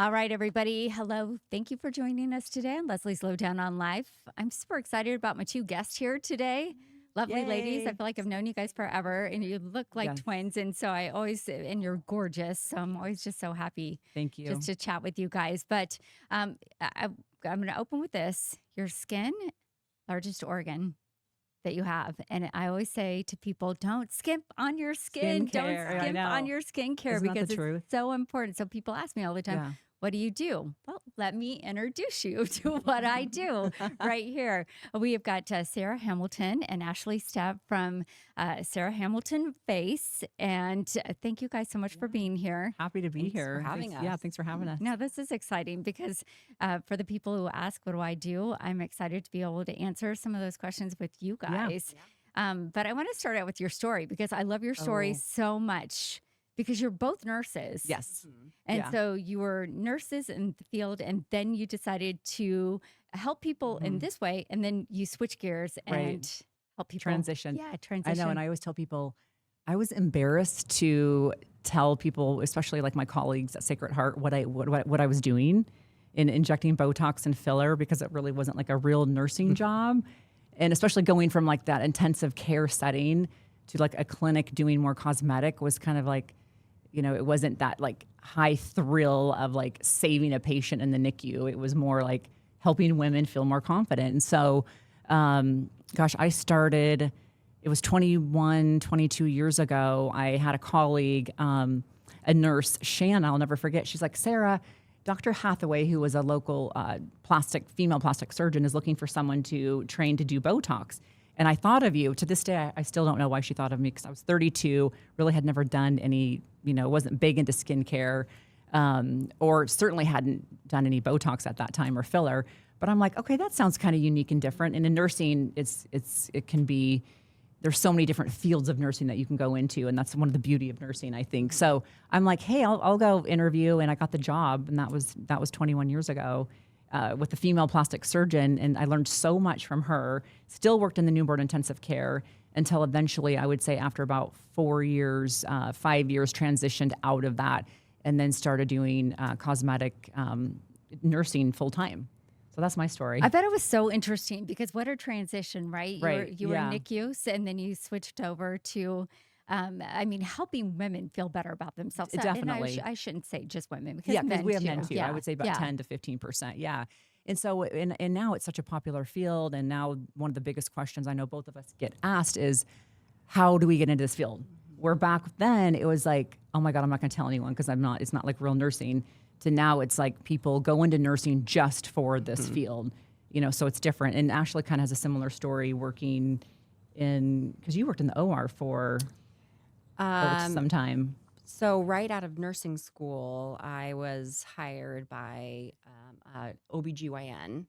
All right, everybody. Hello. Thank you for joining us today on Leslie's Lowdown on Live. I'm super excited about my two guests here today. Lovely ladies. I Yay. feel like I've known you guys forever and you look like Yes. twins. And so and you're gorgeous. So I'm always just so happy Thank you. just to chat with you guys. But I'm going to open with this. Your skin, largest organ that you have. And I always say to people, don't skimp on your skin. Don't Skincare, I skimp on know. your skincare Isn't that because the truth? it's so important. So people ask me all the time, Yeah. what do you do? Well, let me introduce you to what I do right here. We have got Sarah Hamilton and Ashley Stepp from Sarah Hamilton Face. And thank you guys so much for being here. Happy to be Thanks here. for having us. Yeah, thanks for having us. Now, this is exciting because for the people who ask, what do I do? I'm excited to be able to answer some of those questions with you Yeah. guys. But I want to start out with your story because I love your story Oh. so much because you're both nurses. Yes. And Yeah. so you were nurses in the field, and then you decided to help people in Mhm. this way, and then you switch gears and Right. help people Transition. Yeah, I transition. know. And I always tell people, I was embarrassed to tell people, especially like my colleagues at Sacred Heart, what I was doing in injecting Botox and filler because it really wasn't like a real nursing job. And especially going from like that intensive care setting to like a clinic doing more cosmetic was kind of like, it wasn't that like high thrill of like saving a patient in the NICU. It was more like helping women feel more confident. And so, I started, it was 21, 22 years ago. I had a colleague, a nurse, Shanna, I'll never forget. She's like, Sarah, Dr. Hathaway, who was a local female plastic surgeon, is looking for someone to train to do Botox. And I thought of you. To this day, I still don't know why she thought of me because I was 32, really had never done any, wasn't big into skincare, or certainly hadn't done any Botox at that time or filler. But I'm like, okay, that sounds kind of unique and different. And in nursing, it can be, there's so many different fields of nursing that you can go into. And that's one of the beauty of nursing, I think. So I'm like, hey, I'll go interview. And I got the job. And that was 21 years ago. With a female plastic surgeon, and I learned so much from her. Still worked in the newborn intensive care until eventually, I would say after about 5 years, transitioned out of that, and then started doing cosmetic nursing full time. So that's my story. I bet it was so interesting because what a transition, right? Right, You were in yeah. NICU, and then you switched over to, helping women feel better about themselves. Definitely. And I shouldn't say just women because Yeah, because men we have too. men too. Yeah. I would say about yeah. 10 to 15%. Yeah. And so, and now it's such a popular field. And now one of the biggest questions I know both of us get asked is, how do we get into this field? Where back then it was like, oh my God, I'm not going to tell anyone because it's not like real nursing. To now it's like people go into nursing just for this field, so it's different. And Ashley kind of has a similar story working because you worked in the OR for some time. So right out of nursing school, I was hired by OBGYN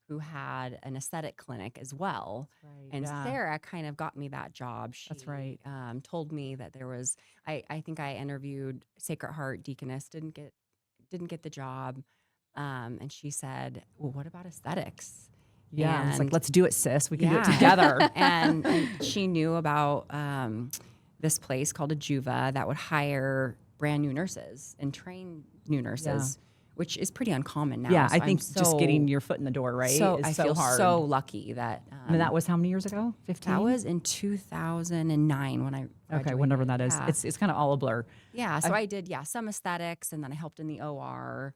who had an aesthetic clinic as well. Right. And Yeah. Sarah kind of got me that job. She That's right. told me that there was, I think I interviewed Sacred Heart Deaconess, didn't get the job. And she said, well, what about aesthetics? Yeah. It's like, And- let's do it, sis. We can do it Yeah. together. and she knew about this place called a Juva that would hire brand new nurses and train new nurses, which is pretty uncommon now. Yeah, So I I'm think just getting your foot in the door, right? so is I so feel hard. so lucky that And that was how many years ago? 15? that was in 2009 when I okay, graduated. whenever that is. Yeah. It's kind of all a blur. Yeah, so I did some aesthetics, and then I helped in the OR.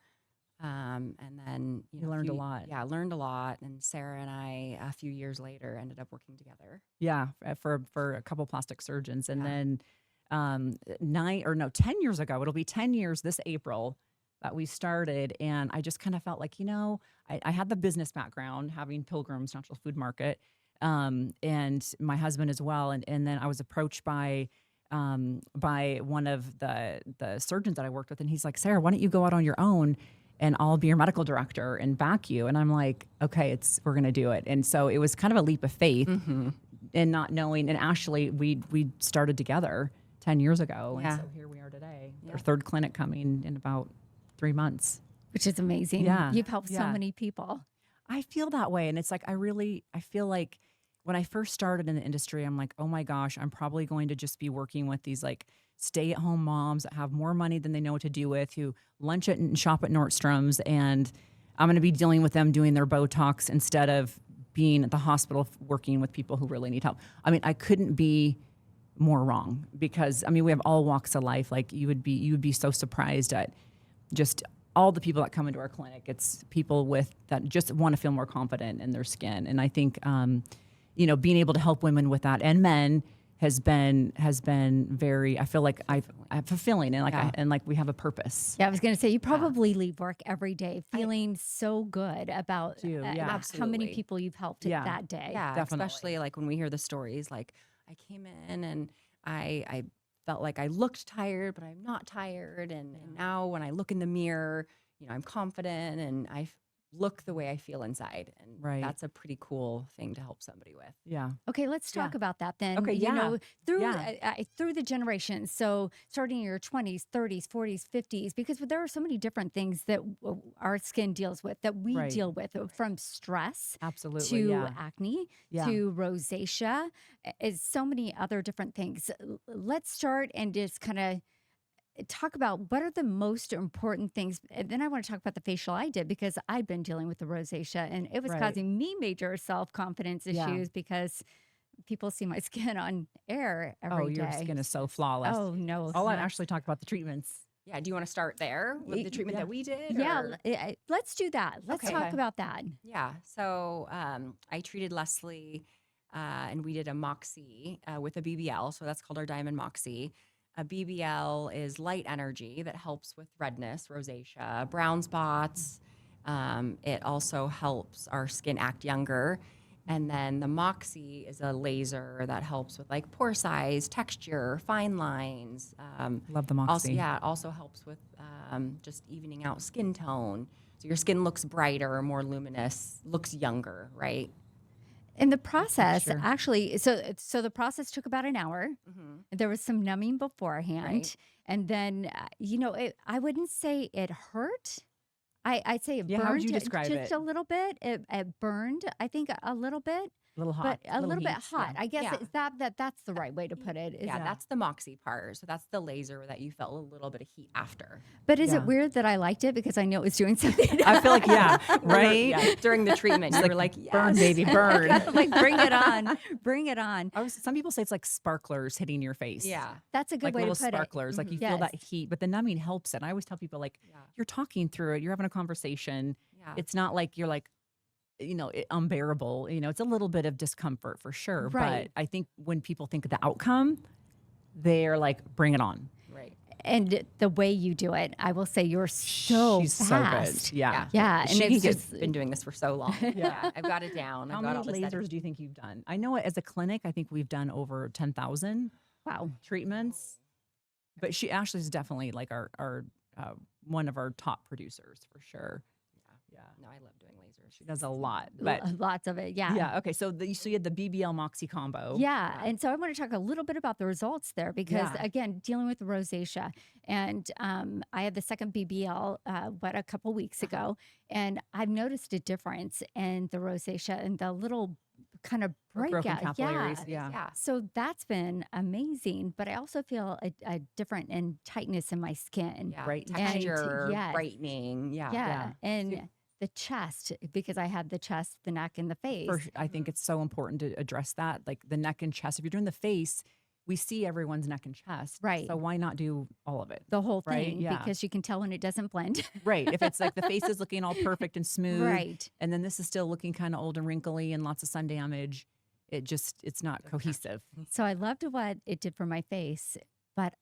And then You learned a lot. Yeah, I learned a lot. And Sarah and I, a few years later, ended up working together. Yeah, for a couple plastic surgeons. And Yeah. then 10 years ago, it'll be 10 years this April that we started. And I just kind of felt like, I had the business background, having Pilgrim's Natural Food Market, and my husband as well. And then I was approached by one of the surgeons that I worked with. And he's like, Sarah, why don't you go out on your own and I'll be your medical director and back you? And I'm like, okay, we're going to do it. And so it was kind of a leap of faith and not knowing. And Ashley, we started together 10 years ago. Yeah. And so here we are today. Yeah. Our third clinic coming in about 3 months. Which is amazing. Yeah. You've helped so Yeah. many people. I feel that way. And it's like, I feel like when I first started in the industry, I'm like, oh my gosh, I'm probably going to just be working with these like stay-at-home moms that have more money than they know what to do with, who lunch at and shop at Nordstrom's, and I'm going to be dealing with them doing their Botox instead of being at the hospital working with people who really need help. I mean, I couldn't be more wrong, because I mean, we have all walks of life. Like you would be so surprised at just all the people that come into our clinic. It's people that just want to feel more confident in their skin. And I think, being able to help women with that, and men, has been very, I feel like I'm fulfilling, and like we have a purpose. Yeah, I was going to say, you probably leave work every day feeling so good about how many people you've helped that day. Yeah, Definitely. especially like when we hear the stories, like I came in and I felt like I looked tired, but I'm not tired. And now when I look in the mirror, I'm confident and I look the way I feel inside. And that's a pretty cool thing to help somebody with. Yeah. Okay, let's talk about that then. Okay, Through the generations. So starting in your 20s, 30s, 40s, 50s, because there are so many different things that our skin deals with, that we deal with, from stress Absolutely, to acne to rosacea, is so many other different things. Let's start and just kind of talk about what are the most important things. And then I want to talk about the facial I did, because I've been dealing with the rosacea, and it was causing me major self-confidence issues because people see my skin on air every day. Your skin is so flawless. Oh, no. I'll let Ashley talk about the treatments. Yeah. Do you want to start there with the treatment that we did? Yeah. or- Let's do that. Let's talk about that. Yeah. So I treated Leslie and we did a Moxie with a BBL. So that's called our Diamond Moxie. A BBL is light energy that helps with redness, rosacea, brown spots. It also helps our skin act younger. And then the Moxie is a laser that helps with like pore size, texture, fine lines. Love the Moxie. It also helps with just evening out skin tone. So your skin looks brighter, more luminous, looks younger, right? And the process actually, so the process took about an hour. There was some numbing beforehand. And then, I wouldn't say it hurt. I'd say it burned how would you describe just it? a little bit. It burned, I think, a little bit. A little hot. But a little bit heat, hot. I guess Yeah. is that's the right way to put it. That's the Moxie part. So that's the laser that you felt a little bit of heat after. But is it weird that I liked it because I know it was doing something? I feel like, right? Yeah, during the treatment, you were like, yes. Burn, baby, burn. Like, bring it on. Bring it on. Some people say it's like sparklers hitting your face. Yeah. That's a good Like way to little put sparklers. Like you feel that heat, but the numbing helps it. I always tell people, like, you're talking through it, you're having a conversation. Yeah. It's not like you're like, unbearable. It's a little bit of discomfort for sure. Right. But I think when people think of the outcome, they're like, bring it on. Right. And the way you do it, I will say you're so She's fast. so good. Yeah. Yeah. And She it's has just, been doing this for so long. Yeah. I've got it down. How I've got many all the lasers do you think you've done? I know as a clinic, I think we've done over 10,000 wow. treatments. But Ashley's definitely like our one of our top producers for sure. Yeah. No, I love doing lasers. She does a lot. But Lots of it. Yeah. yeah, okay. So you had the BBL Moxie combo. Yeah. And so I want to talk a little bit about the results there because, again, dealing with rosacea. And I had the second BBL, a couple weeks ago. And I've noticed a difference in the rosacea and the little kind of Broken breakout. capillaries. Yeah. So that's been amazing. But I also feel a different and tightness in my skin. Yeah. Right. Texture, yes. brightening. Yeah. Yeah. And the chest, because I had the chest, the neck, and the face. I think it's so important to address that, like the neck and chest. If you're doing the face, we see everyone's neck and chest. Right. So why not do all of it? The whole Right? thing, Yeah. because you can tell when it doesn't blend. Right. If it's like the face is looking all perfect and smooth. Right. And then this is still looking kind of old and wrinkly and lots of sun damage. It's not cohesive. So I loved what it did for my face, but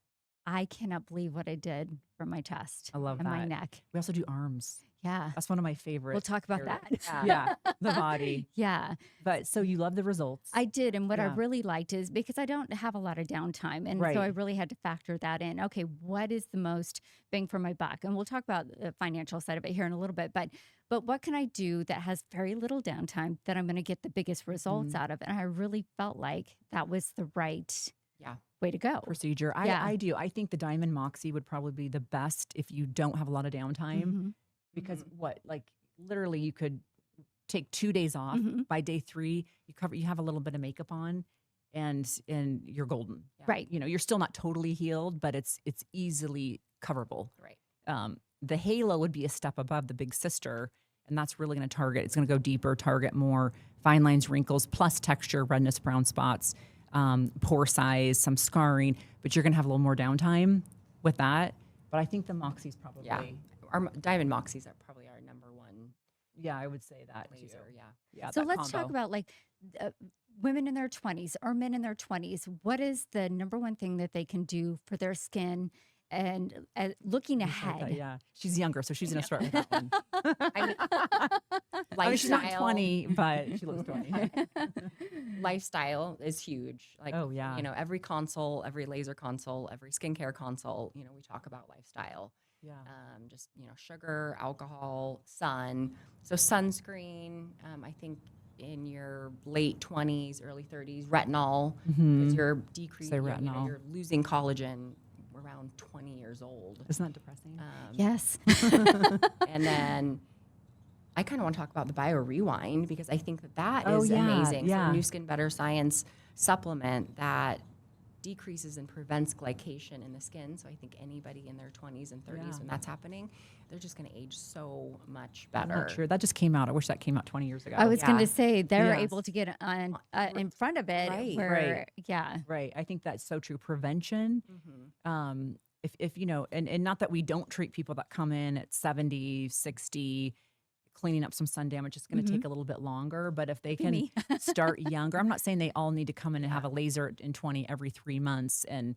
I cannot believe what it did for my chest. I love and my that. neck. We also do arms. Yeah. That's one of my favorites. We'll talk about that. Yeah. The body. Yeah. But so you love the results. I did. And what I Yeah. really liked is because I don't have a lot of downtime. And Right. so I really had to factor that in. Okay, what is the most bang for my buck? And we'll talk about the financial side of it here in a little bit. But what can I do that has very little downtime that I'm going to get the biggest results out of? And I really felt like that was the right way to go. procedure. I do. I think the Diamond Moxie would probably be the best if you don't have a lot of downtime. Mhm. Because literally you could take 2 days off. Mhm. By day 3, you have a little bit of makeup on, and you're golden. Right. You know, you're still not totally healed, but it's easily coverable. Right. The halo would be a step above the big sister, and that's really going to target. It's going to go deeper, target more fine lines, wrinkles, plus texture, redness, brown spots, pore size, some scarring. But you're going to have a little more downtime with that. But I think the Moxie's probably, Our Diamond Moxies are probably our number one yeah, I would say that laser. too. Yeah. Yeah. So that let's talk combo. about like women in their 20s or men in their 20s. What is the number one thing that they can do for their skin and looking Just like that, ahead? yeah, she's younger, so she's going to start with that one. I mean, I mean, she's not lifestyle- 20, but she looks 20. Lifestyle is huge. Like, Oh, yeah. you know, every console, every laser console, every skincare console, you know, we talk about lifestyle. Yeah. Just, you know, sugar, alcohol, sun. So sunscreen, I think in your late 20s, early 30s, retinol, because you're decreasing, you know, retinol. you're losing collagen around 20 years old. Isn't that depressing? Yes. And then I kind of want to talk about the Bio Rewind because I think that is Oh, yeah, amazing. yeah. So New Skin Better Science supplement that decreases and prevents glycation in the skin. So I think anybody in their 20s and 30s, Yeah. when that's happening, they're just going to age so much I'm better. not sure. That just came out. I wish that came out 20 years ago. I was going to Yeah. say they're Yes. able to get on in front of it. Right. Where, yeah. Right. I think that's so true. Prevention. If you know, and not that we don't treat people that come in at 70, 60, cleaning up some sun damage, it's going to take a little bit longer. But if they can me. start younger, I'm not saying they all need to come in and have a laser in 20 every 3 months and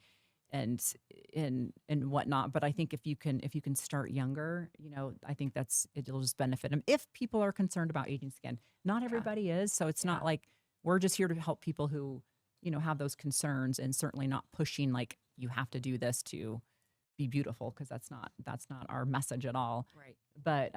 whatnot. But I think if you can start younger, you know, I think it'll just benefit them. If people are concerned about aging skin, not everybody is. So it's not like we're just here to help people who, you know, have those concerns, and certainly not pushing like you have to do this to be beautiful, because that's not our message at all. Right. But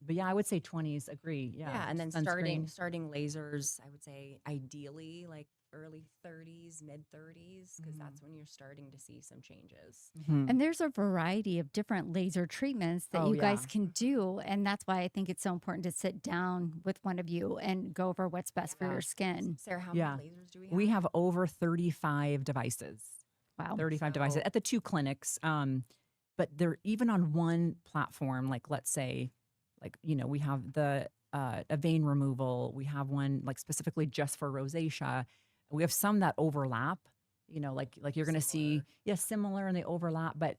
yeah, I would say 20s. Agree. Yeah. Yeah. And then Sunscreen. starting lasers, I would say ideally like early 30s, mid 30s, because that's when you're starting to see some changes. And there's a variety of different laser treatments that Oh, you guys yeah. can do. And that's why I think it's so important to sit down with one of you and go over what's best for your skin. Sarah, how Yeah. many lasers do we have? We have over 35 devices. Wow. 35 devices So- at the 2 clinics. But they're even on one platform, like let's say, like, you know, we have a vein removal. We have one like specifically just for rosacea. We have some that overlap, you know, like you're going to see, similar, and they overlap. But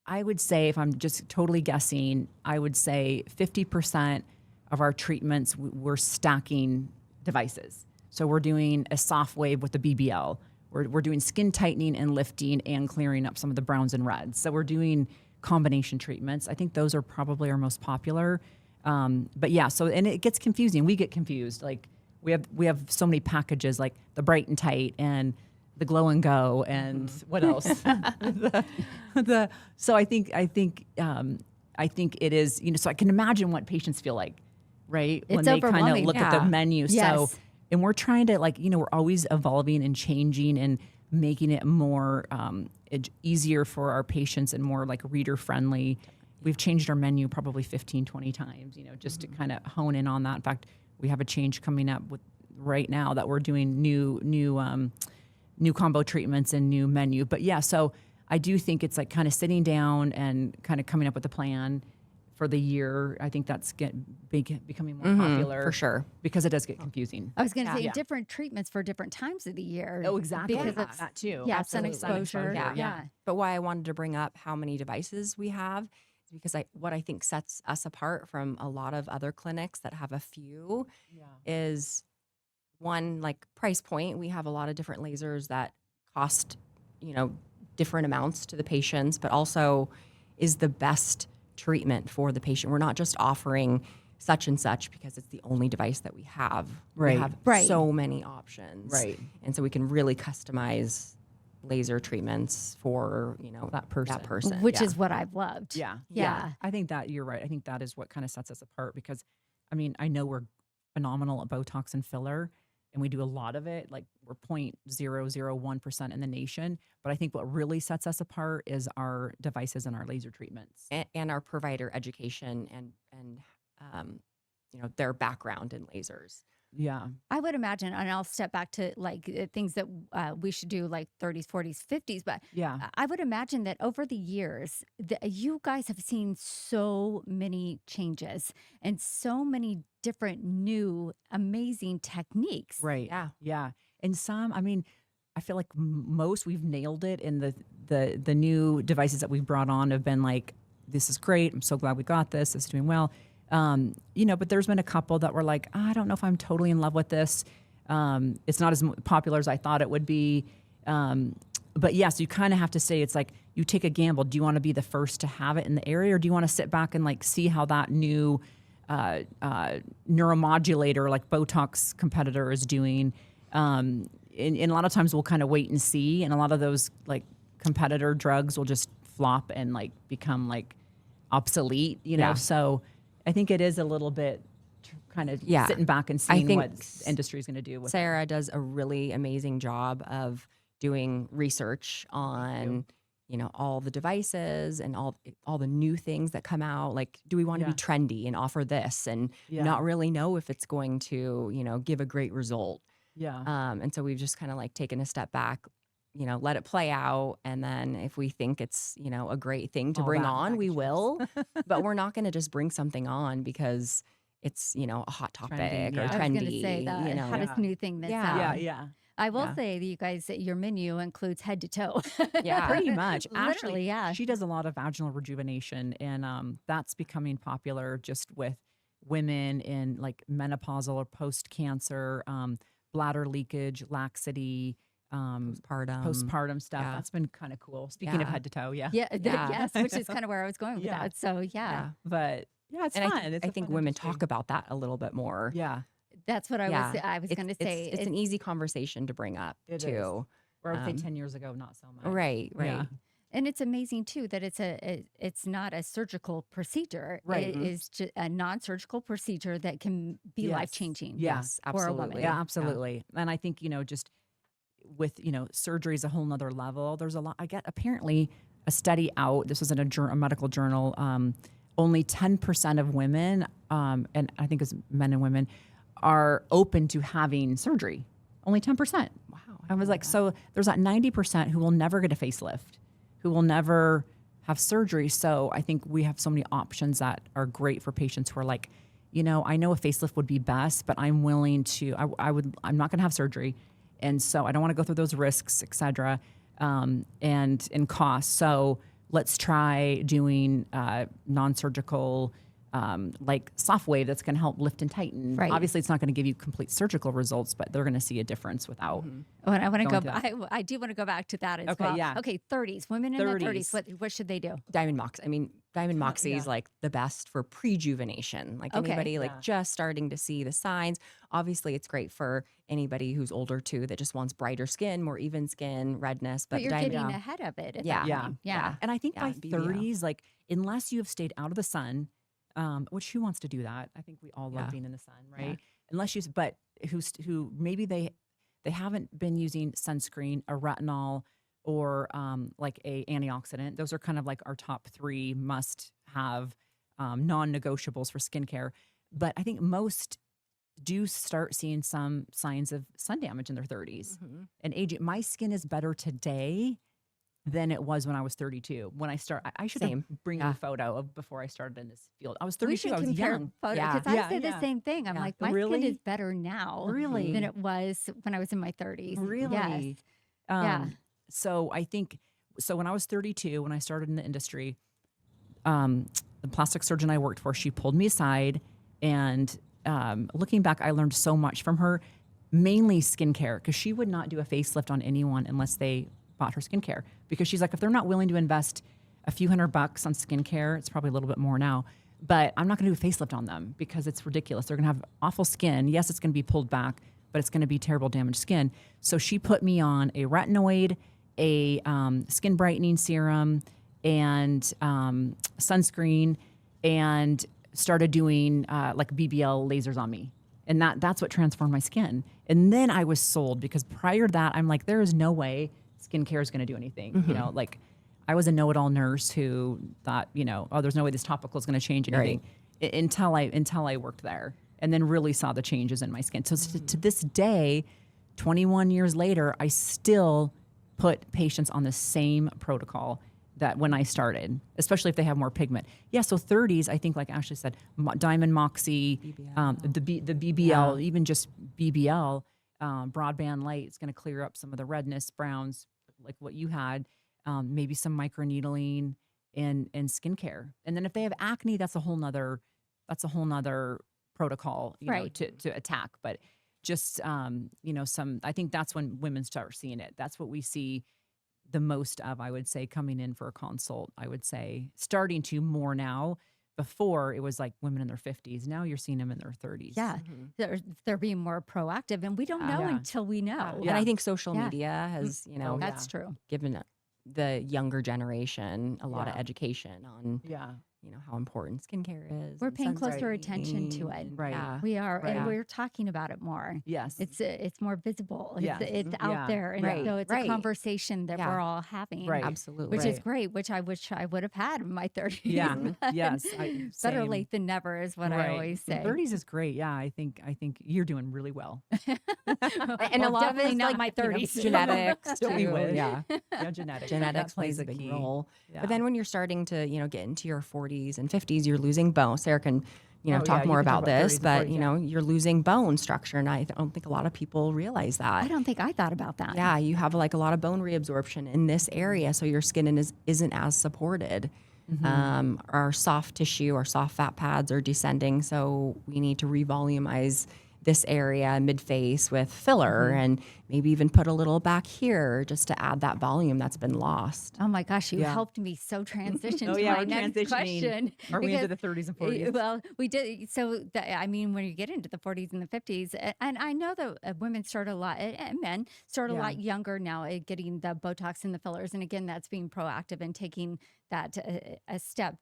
I would say, if I'm just totally guessing, I would say 50% of our treatments, we're stacking devices. So we're doing a soft wave with the BBL. We're doing skin tightening and lifting and clearing up some of the browns and reds. So we're doing combination treatments. I think those are probably our most popular. But yeah, so, and it gets confusing. We get confused. Like we have so many packages, like the Bright and Tight and the Glow and Go and what else? So I think it is, you know, so I can imagine what patients feel like, right? It's when they kind of overwhelming. look at the Yeah. menu. So, Yes. and we're trying to, like, you know, we're always evolving and changing and making it more easier for our patients and more like reader friendly. We've changed our menu probably 15, 20 times, you know, just to kind of hone in on that. In fact, we have a change coming up with right now that we're doing new combo treatments and new menu. But yeah, so I do think it's like kind of sitting down and kind of coming up with a plan for the year. I think that's becoming more popular for sure. because it does get confusing. I was going to say Yeah. different treatments for different times of the year. Oh, exactly. Because Yeah, it's, that too. yeah, sun Absolutely. exposure. Yeah. Yeah. But why I wanted to bring up how many devices we have is because what I think sets us apart from a lot of other clinics that have a few is one, like price point. We have a lot of different lasers that cost, you know, different amounts to the patients, but also is the best treatment for the patient. We're not just offering such and such because it's the only device that we have. Right. We have Right. so many options. Right. And so we can really customize laser treatments for, you know, That person. Which Yeah. is what I've loved. Yeah. Yeah. I think that you're right. I think that is what kind of sets us apart because, I mean, I know we're phenomenal at Botox and filler, and we do a lot of it. Like we're 0.001% in the nation. But I think what really sets us apart is our devices and our laser treatments. And our provider education and their background in lasers. Yeah. I would imagine, and I'll step back to like things that we should do, like 30s, 40s, 50s. But Yeah. I would imagine that over the years, you guys have seen so many changes and so many different new amazing techniques. Right. Yeah. Yeah. And some, I mean, I feel like most we've nailed it, and the new devices that we've brought on have been like, this is great. I'm so glad we got this. It's doing well. But there's been a couple that were like, I don't know if I'm totally in love with this. It's not as popular as I thought it would be. But yes, you kind of have to say, it's like, you take a gamble. Do you want to be the first to have it in the area, or do you want to sit back and like see how that new neuromodulator, like Botox competitor, is doing? And a lot of times we'll kind of wait and see. And a lot of those like competitor drugs will just flop and like become like obsolete, Yeah. So I think it is a little bit kind of Yeah. sitting back and I seeing think what the industry is going to do with it. Sarah does a really amazing job of doing research on, all the devices and all the new things that come out. Like, do we want to Yeah. be trendy and offer this and Yeah. not really know if it's going to, give a great result? Yeah. And so we've just kind of like taken a step back, let it play out. And then if we think it's, a great thing to All bring that on, we packages. will. But we're not going to just bring something on because it's, a hot topic Trending, or yeah. I trendy. was going to say the hottest new thing that's Yeah. out. Yeah. Yeah. I will Yeah. say that you guys, your menu includes head to toe. Yeah. Pretty much. Literally, Actually, yeah. she does a lot of vaginal rejuvenation, and that's becoming popular just with women in like menopausal or post-cancer, bladder leakage, laxity, postpartum stuff. Yeah. That's been kind of cool. Speaking of Yeah. head to toe, yeah. Yeah, Yeah. yes, which is kind of where I was going with Yeah. that. So yeah, But yeah, it's And fun. It's I a think fun women industry. talk about that a little bit more. Yeah, that's what I was. Yeah. I was going to say. It's an easy conversation to bring up It is. too. or I would say Um, 10 years ago, not so much. Right. Yeah. And it's amazing too that it's not a surgical procedure. Right. It is just a non-surgical procedure that can be Yes. life-changing. Yeah. Yes, For a woman. absolutely. Yeah, absolutely. And I think, just with, surgery is a whole nother level. There's a lot. I get apparently a study out. This was in a medical journal. Only 10% of women, and I think it's men and women, are open to having surgery. Only 10%. Wow. I was like, so there's that 90% who will never get a facelift, who will never have surgery. So I think we have so many options that are great for patients who are like, I know a facelift would be best, but I'm willing to, I'm not going to have surgery. And so I don't want to go through those risks, et cetera, and costs. So let's try doing non-surgical, like soft wave that's going to help lift and tighten. Right. Obviously, it's not going to give you complete surgical results, but they're going to see a difference without. Oh, and I want to Going go. to that. I do want to go back to that as Okay, well. yeah. Okay, 30s, women in their 30s. 30s. What should they do? Diamond Moxie Yeah. is like the best for prejuvenation. Like Okay. anybody Yeah. like just starting to see the signs. Obviously, it's great for anybody who's older too that just wants brighter skin, more even skin, redness. But you're Diamond, getting ahead of it. At Yeah. that Yeah. point. Yeah. And I think Yeah, by BBL. 30s, like unless you have stayed out of the sun, which who wants to do that? I think we all love Yeah. being in the sun, right? Unless but who maybe they haven't been using sunscreen, a retinol, or like a antioxidant. Those are kind of like our top 3 must have non-negotiables for skincare. But I think most do start seeing some signs of sun damage in their 30s Mhm. and aging. My skin is better today than it was when I was 32. When I I should Same. bring you Yeah. a photo of before I started in this field. I was We 32. should I was compare young. photos Yeah. because I Yeah, say the yeah. same thing. I'm Yeah. like, my skin Really? is better now Really? than it was when I was in my 30s. Really? Yes. Yeah. So I think, when I was 32, when I started in the industry, the plastic surgeon I worked for, she pulled me aside, and looking back, I learned so much from her, mainly skincare, because she would not do a facelift on anyone unless they bought her skincare, because she's like, if they're not willing to invest a few $100 on skincare, it's probably a little bit more now, but I'm not going to do a facelift on them because it's ridiculous. They're going to have awful skin. Yes, it's going to be pulled back, but it's going to be terrible damaged skin. So she put me on a retinoid, a skin brightening serum, and sunscreen, and started doing like BBL lasers on me. And that's what transformed my skin. And then I was sold, because prior to that, I'm like, there is no way skincare is going to do anything. Like I was a know-it-all nurse who thought, oh, there's no way this topical is going to change anything. until I worked there, and then really saw the changes in my skin. So to this day, 21 years later, I still put patients on the same protocol that when I started, especially if they have more pigment. Yeah, so 30s, I think, like Ashley said, Diamond Moxie, the BBL, even just BBL, broadband light, it's going to clear up some of the redness, browns, like what you had, maybe some microneedling and skincare. And then if they have acne, that's a whole nother protocol, you know, to attack. But just, you know, I think that's when women start seeing it. That's what we see the most of, I would say, coming in for a consult. I would say starting to more now. Before it was like women in their 50s. Now you're seeing them in their 30s. Yeah, they're being more proactive, and we don't know until we know. And I think social media has, you know, That's true. given the younger generation a lot of education on, you know, how important skincare is. We're and paying closer sunscreen. attention to it. Right. Yeah. We are, Right. and we're talking about it more. Yes. It's more visible. Yes. It's out there, and Right. so it's Right. a conversation that Yeah. we're all having. Right. Absolutely. Which is great, which I wish I would have had in my 30s. Yeah. Yes. Better Same. late than never is what I Right. always say. 30s is great. Yeah, I think you're doing really well. And Well, a lot of definitely it's not like my you know, 30s. genetics Still we too. wish. Yeah. Yeah, genetics. Genetics That plays a big key. role. Yeah. But then when you're starting to, you know, get into your 40s and 50s, you're losing bone. Sarah can, you know, Oh, yeah, talk you more can talk about about this, 30s and but 40s, you know, you're losing bone structure, and I don't think a lot of people realize that. I don't think I thought about that. Yeah, you have like a lot of bone reabsorption in this area, so your skin isn't as supported. Our soft tissue, our soft fat pads are descending, so we need to revolumize this area mid face with filler, and maybe even put a little back here just to add that volume that's been lost. Oh my gosh, you Yeah. helped me so transition Oh, to yeah, my we're next transitioning. question. Are we into because- the 30s and 40s? Well, we did. So, I mean, when you get into the 40s and the 50s, and I know that women start a lot, and men start a Yeah. lot younger now at getting the Botox and the fillers. And again, that's being proactive and taking that a step,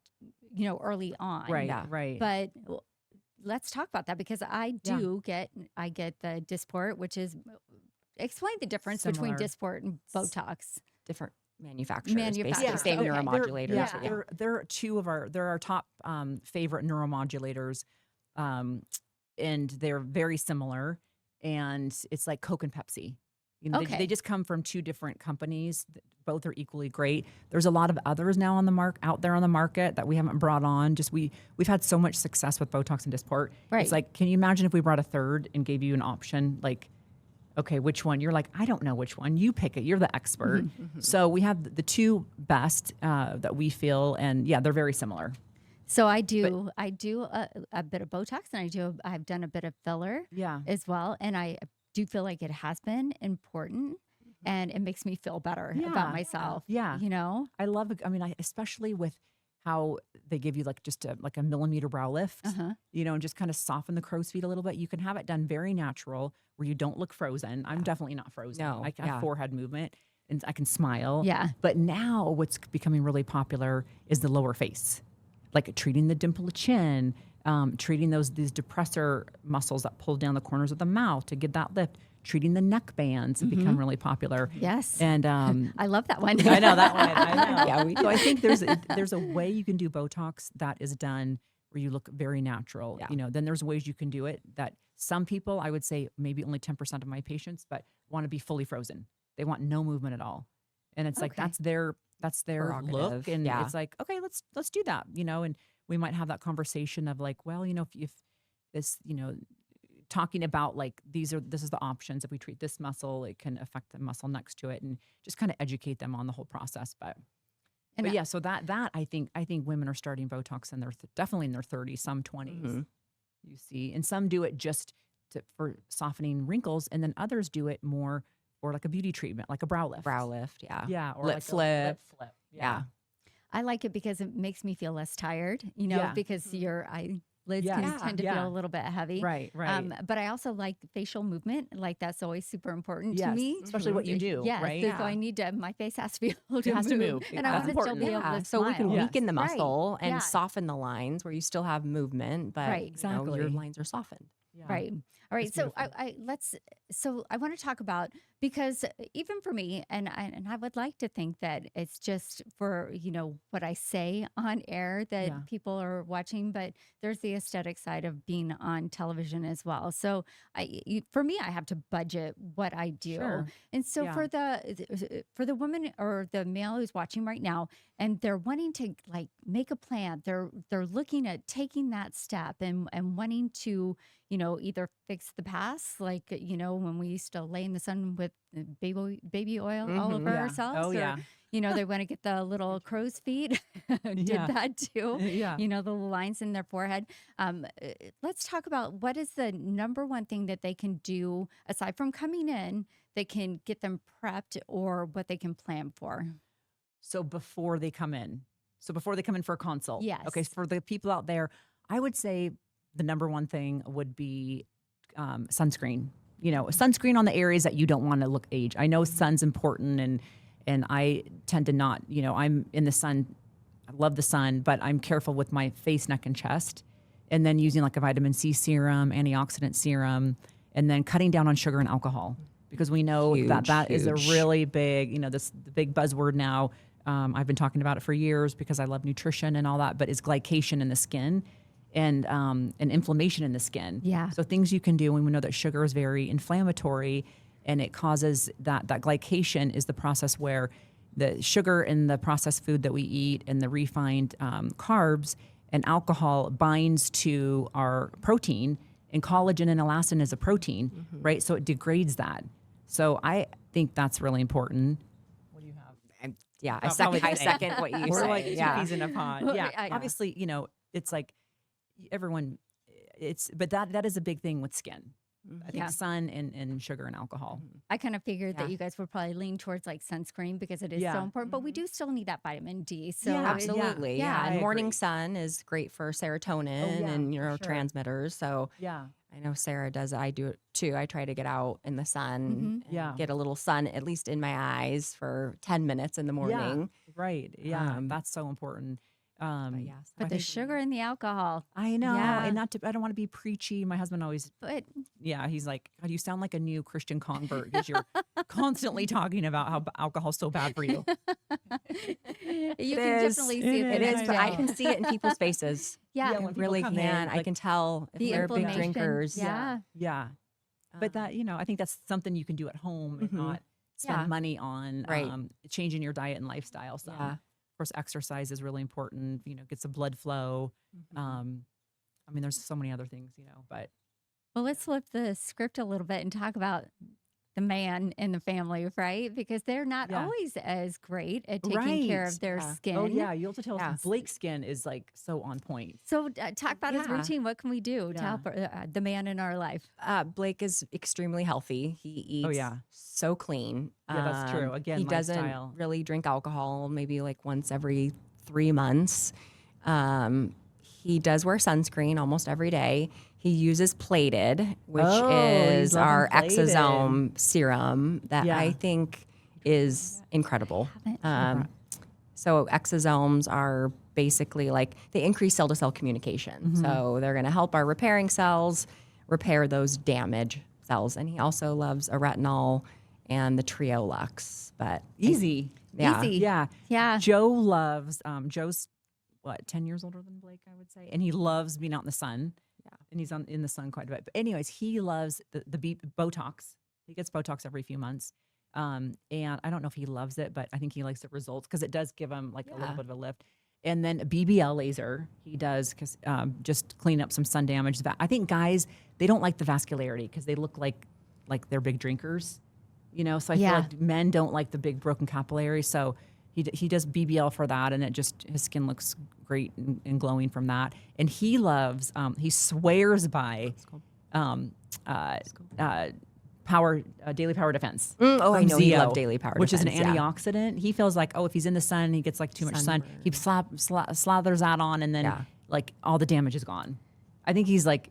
you know, early on. Right. Yeah. Right. But let's talk about that, because I get the Dysport, which is, explain the difference between Similar. Dysport and Botox. Different manufacturers, Manufacturers, basically, same okay. neuromodulators. They're two of our top favorite neuromodulators, and they're very similar. And it's like Coke and Pepsi. You know, Okay. they just come from two different companies. Both are equally great. There's a lot of others now on the out there on the market that we haven't brought on. Just we've had so much success with Botox and Dysport. Right. It's like, can you imagine if we brought a third and gave you an option? Like, okay, which one? You're like, I don't know which one. You pick it. You're the expert. So we have the two best that we feel, and yeah, they're very similar. So I do a bit of Botox, and I've done a bit of filler Yeah. as well, and I do feel like it has been important, and it makes me feel better Yeah. about myself. Yeah. You know? I love it. I mean, especially with how they give you like just a millimeter brow lift, you know, and just kind of soften the crow's feet a little bit. You can have it done very natural where you don't look frozen. I'm definitely not frozen. No, I have yeah. forehead movement and I can smile. Yeah. But now what's becoming really popular is the lower face, like treating the dimple of chin, treating these depressor muscles that pull down the corners of the mouth to get that lift. Treating the neck bands have become really popular. Yes. And I love that one. I know that one. I know. Yeah, So I think there's a way you can do Botox that is done where you look very natural. Yeah. You know, then there's ways you can do it that some people, I would say maybe only 10% of my patients, but want to be fully frozen. They want no movement at all. And it's like Okay. that's their look. Prerogative, And yeah. it's like, okay, let's do that, you know, and we might have that conversation of like, well, you know, if this, you know, talking about like this is the options. If we treat this muscle, it can affect the muscle next to it, and just kind of educate them on the whole process. But yeah, so that I think women are starting Botox in definitely in their 30s, some 20s. You see, and some do it just for softening wrinkles, and then others do it more for like a beauty treatment, like a brow lift. Brow lift, yeah. or Lip like flip. A lip flip. Yeah. I like it because it makes me feel less tired, you know, Yeah. because your eyelids Yeah. can tend to Yeah. feel a little bit heavy. Right. But I also like facial movement. Like that's always super important to Yes, me. especially what you do, Yes, right? so I need to, my face has to be able to It has to move. move. And I That's want to still important. be able Yeah, to so we can smile. Yes. weaken the Right. muscle and Yeah. soften the lines where you still have movement, but Right. you know, your Exactly. lines are softened. Yeah. Right. All right. It's So beautiful. so I want to talk about, because even for me, and I would like to think that it's just for, what I say on air that Yeah. people are watching, but there's the aesthetic side of being on television as well. So for me, I have to budget what I do. Sure. And so Yeah. for the woman or the male who's watching right now, and they're wanting to like make a plan, they're looking at taking that step and wanting to, either fix the past, like, when we used to lay in the sun with baby oil all over Yeah. ourselves, Oh, or, yeah. they want to get the little crow's feet, did Yeah. that too, Yeah. the lines in their forehead. Let's talk about what is the number one thing that they can do aside from coming in that can get them prepped, or what they can plan for. So before they come in, for a consult. Okay. Yes. For the people out there, I would say the number one thing would be sunscreen. Sunscreen on the areas that you don't want to look age. I know sun's important, and I tend to not. I'm in the sun. I love the sun, but I'm careful with my face, neck, and chest, and then using like a vitamin C serum, antioxidant serum, and then cutting down on sugar and alcohol, because we know that is a really big, the big buzzword now. I've been talking about it for years because I love nutrition and all that, but it's glycation in the skin and inflammation in the skin. Yeah. So things you can do, and we know that sugar is very inflammatory, and it causes that glycation is the process where the sugar in the processed food that we eat and the refined carbs and alcohol binds to our protein, and collagen and elastin is a protein, right? So it degrades that. So I think that's really important. What do you have? Yeah, Oh, probably I the same. second what you We're say. like two Yeah. peas in a pod. Well, Yeah. yeah. Obviously, it's like everyone, but that is a big thing with skin. I think Yeah. sun and sugar and alcohol. I kind of figured Yeah. that you guys would probably lean towards like sunscreen because it is Yeah. so important, but we do still need that vitamin D. So Yeah, Absolutely. yeah, Yeah. I And morning agree. sun is great for serotonin yeah, and for sure. neurotransmitters. So Yeah. I know Sarah does it. I do it too. I try to get out in the sun and Yeah. get a little sun, at least in my eyes, for 10 minutes in the morning. Right. Yeah. Um, That's so important. But yes, but I the think- sugar and the alcohol. I know. Yeah. And I don't want to be preachy. My husband always, But he's like, God, you sound like a new Christian convert because you're constantly talking about how alcohol's so bad for you. you can is. definitely see It It it. is, but I can see it in people's faces. Yeah. Yeah, I when people really come can. in, I like- can tell if The they're big inflammation. drinkers. Yeah. Yeah. But that, I think that's something you can do at home and Mhm. not spend Yeah. money on Right. changing your diet and lifestyle. So, Yeah. of course, exercise is really important. Gets the blood flow. I mean, there's so many other things, but Well, let's flip the script a little bit and talk about the man in the family, right? Because they're not Yeah. always as great at taking care Right. of their Yeah. skin. oh yeah, you'll have to tell Yeah. us. Blake's skin is like so on point. So talk about his Yeah. routine. What can we do to Yeah. help the man in our life? Blake is extremely healthy. He eats yeah. so clean. Yeah, that's true. Again, he lifestyle. doesn't really drink alcohol, maybe like once every 3 months. He does wear sunscreen almost every day. He uses Plated, which Oh, he's is loving our Plated. exosome serum that Yeah. I think is incredible. Haven't. So exosomes are basically like they increase cell to cell communication. So they're going to help our repairing cells repair those damaged cells. And he also loves a retinol and the Trio Lux. But Easy. yeah. Easy. Yeah. Yeah. Joe loves, Joe's 10 years older than Blake, I would say. And he loves being out in the sun. Yeah. And he's in the sun quite a bit. But anyways, he loves the Botox. He gets Botox every few months. And I don't know if he loves it, but I think he likes the results because it does give him like a little Yeah. bit of a lift. And then a BBL laser he does because just clean up some sun damage. I think guys, they don't like the vascularity because they look like they're big drinkers, So I feel Yeah. like men don't like the big broken capillaries. So he does BBL for that, and his skin looks great and glowing from that. And he loves he swears by Daily Power Defense. Oh, I from know you Zeo, love Daily Power which is an Defense, yeah. antioxidant. He feels like, if he's in the sun, he gets like too much sun. He slathers that on, and then Yeah. like all the damage is gone. I think he's like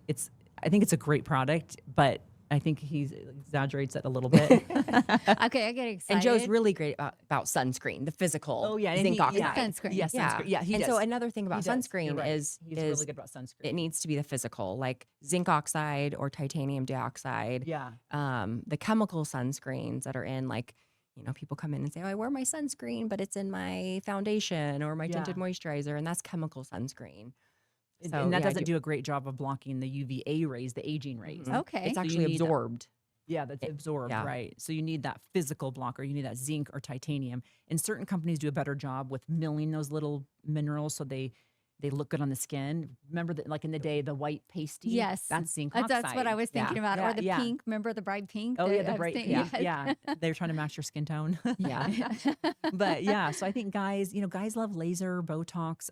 I think it's a great product, but I think he exaggerates it a little bit. Okay, I get excited. And Joe's really great about sunscreen, the physical Oh yeah, and zinc he- oxide. yeah, Sunscreen. Yeah, Yeah. sunscreen. Yeah, he And does. so another thing about He does. You're sunscreen right. is he's really good about sunscreen. it needs to be the physical, like zinc oxide or titanium dioxide. Yeah, The chemical sunscreens that are in, like, people come in and say, "Oh, I wear my sunscreen, but it's in my foundation or my tinted moisturizer," and that's chemical sunscreen. So, and that yeah, I doesn't do a great job of blocking the UVA rays, the aging rays. Mhm. Okay. It's So you actually need that- absorbed. Yeah, that's absorbed, yeah. right? So you need that physical blocker. You need that zinc or titanium. And certain companies do a better job with milling those little minerals so they look good on the skin. Remember that, like in the day, the white pasty. Yes. That's zinc oxide. That's what I was thinking Yeah. about. Yeah, Or the yeah. pink. Remember the bright pink? Oh yeah, the I was bright thinking- pink. yes. Yeah, they're trying to match your skin tone. Yeah. But yeah, so I think guys love laser, Botox,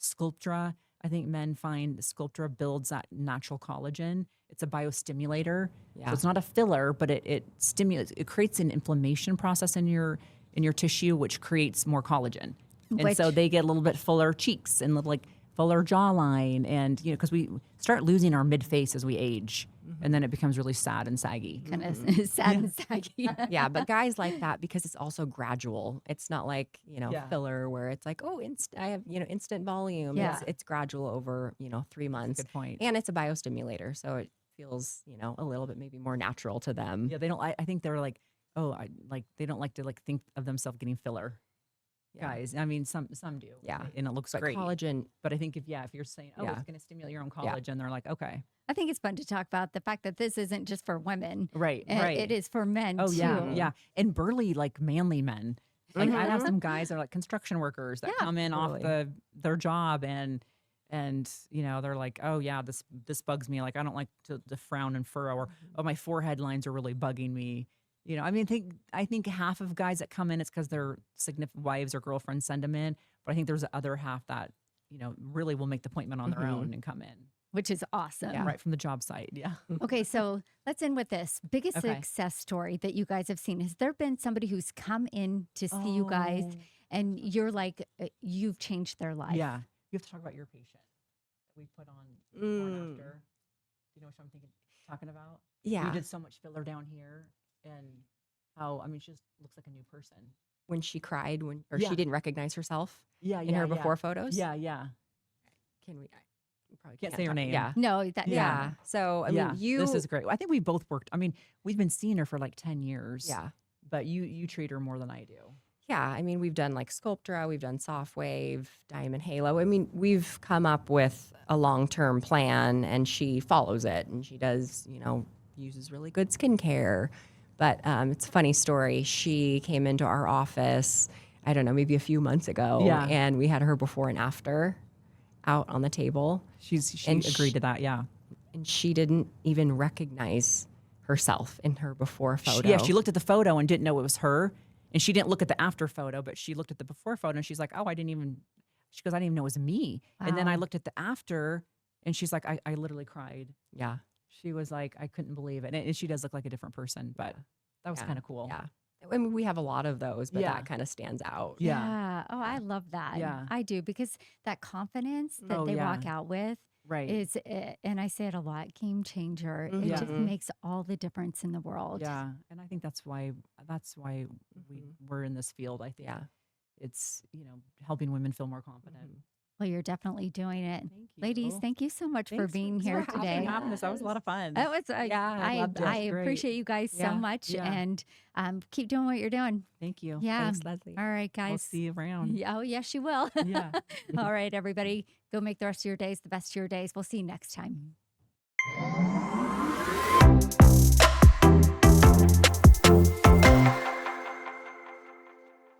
Sculptra. I think men find Sculptra builds that natural collagen. It's a biostimulator. Yeah. So it's not a filler, but it stimulates. It creates an inflammation process in your tissue, which creates more collagen. And so Which- they get a little bit fuller cheeks and little, like fuller jawline, and because we start losing our mid face as we age, and then it becomes really sad and saggy. Kind of sad and saggy. Yeah, but guys like that because it's also gradual. It's not like, Yeah. filler where it's like, oh, I have, instant volume. Yeah. It's gradual over, 3 months. Good point. And it's a biostimulator. So it feels, a little bit maybe more natural to them. Yeah, they don't. I think they're like, they don't like to think of themselves getting filler. Yeah. Guys, I mean, some do. Yeah. and it looks But great. collagen, But I think if you're saying, oh, Yeah. it's going to stimulate your own Yeah. collagen, they're like, okay, I think it's fun to talk about the fact that this isn't just for women. right, It is for men Oh too. yeah, yeah, and burly, like manly men. Like I have Mhm. some guys that are like construction workers that Yeah, come in off totally. their job and they're like, oh yeah, this bugs me. Like I don't like to frown and furrow, or oh my forehead lines are really bugging me. I mean, I think half of guys that come in, it's because their significant wives or girlfriends send them in. But I think there's the other half that really will make the appointment on their Mhm. own and come in Which is awesome. right from the job site. Yeah. Okay, so let's end with this. Biggest Okay. success story that you guys have seen. Has there been somebody who's come in to see you guys Oh. and you're like, you've changed their life? Yeah. You have to talk about your patient that we put on before and after. Do you know what I'm talking about? yeah. You did so much filler down here, and how, I mean, she just looks like a new person. When she cried or Yeah. she didn't recognize herself Yeah. in her before photos. Yeah. Yeah. Can we? We probably Can't say her talk- name. Yeah. No, that, Yeah. So, I Yeah. mean, you. This is great. I think we both worked. I mean, we've been seeing her for like 10 years. Yeah. But you treat her more than I do. Yeah, I mean, we've done like Sculptra, we've done Soft Wave, Diamond Halo. I mean, we've come up with a long-term plan, and she follows it, and she does, uses really good skincare. But it's a funny story. She came into our office, I don't know, maybe a few months ago, Yeah. and we had her before and after out on the table, She And agreed to that. Yeah. and she didn't even recognize herself in her before photo. She looked at the photo and didn't know it was her. And she didn't look at the after photo, but she looked at the before photo and she's like, oh, she goes, I didn't even know it was me. And then I Wow. looked at the after and she's like, I literally cried. Yeah. She was like, I couldn't believe it. And she does look like a different person, but that was Yeah. kind of cool. Yeah. I mean, we have a lot of those, but Yeah. that kind of stands out. Yeah. Oh, I love that. Yeah. I do, because that confidence that Oh, they yeah. walk out with Right. is, and I say it a lot, game changer. It just Mhm. makes all the difference in the world. Yeah. And I think that's why we're in this field. I think Yeah. it's, helping women feel more confident. Mhm. Well, you're definitely doing it. Thank you. Ladies, thank you so much for Thanks being for here having today. us. That was a lot of fun. That was, Yeah, I loved it. I Great. appreciate you guys so Yeah. much, Yeah. and keep doing what you're doing. Thank you. Yeah. Thanks, Leslie. All right, guys. We'll see you around. Yeah, oh, yes, you will. Yeah. All right, everybody, go make the rest of your days the best of your days. We'll see you next time.